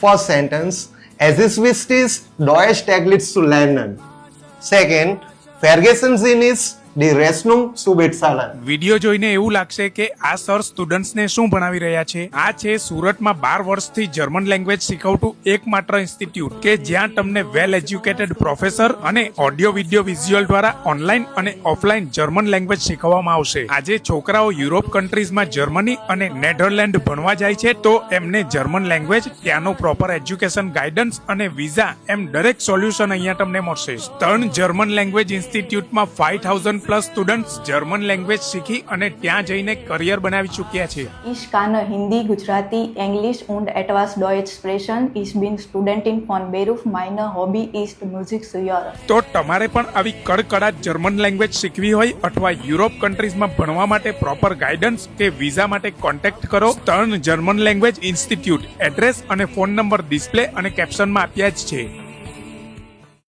First sentence, es ist wichtig, Deutsch täglich zu lernen. Second, vergessen Sie nicht, die Rechnung zu bezahlen. Video જોઈને એવું લાગશે કે આ sir સ્ટુડન્ટ્સને શું ભણાવી રહ્યા છે. આ છે સુરતમાં 12 વર્ષથી જર્મન લેંગ્વેજ શીખવતું એકમાત્ર ઇન્સ્ટિટ્યૂટ કે જ્યાં તમને વેલ એજ્યુકેટેડ પ્રોફેસર અને ઓડિયો વિડીયો વિઝ્યુઅલ દ્વારા ઓનલાઈન અને ઓફલાઈન જર્મન લેંગ્વેજ શીખવવામાં આવશે. આજે છોકરાઓ યુરોપ કન્ટ્રીઝમાં જર્મની અને નેધરલેન્ડ ભણવા જાય છે તો એમને જર્મન લેંગ્વેજ, ત્યાંનું પ્રોપર એજ્યુકેશન ગાઈડન્સ અને વિઝા એમ દરેક સોલ્યુશન અહીંયા તમને મળશે. સ્ટર્ન જર્મન લેંગ્વેજ ઇન્સ્ટિટ્યૂટમાં 5000 પ્લસ સ્ટુડન્ટ્સ જર્મન લેંગ્વેજ શીખી અને ત્યાં જઈને કરિયર બનાવી ચૂક્યા છે. Ich kann Hindi, Gujarati, Englisch und etwas Deutsch sprechen. Ich bin Studentin von Beruf. Meine Hobby ist Musik hören. તો તમારે પણ આવી કડકડાટ જર્મન લેંગ્વેજ શીખવી હોય અથવા યુરોપ કન્ટ્રીઝમાં ભણવા માટે પ્રોપર ગાઈડન્સ કે વિઝા માટે કોન્ટેક્ટ કરો stern German language institute. Address અને ફોન નંબર ડિસ્પ્લે અને કેપ્શનમાં આપ્યા જ છે.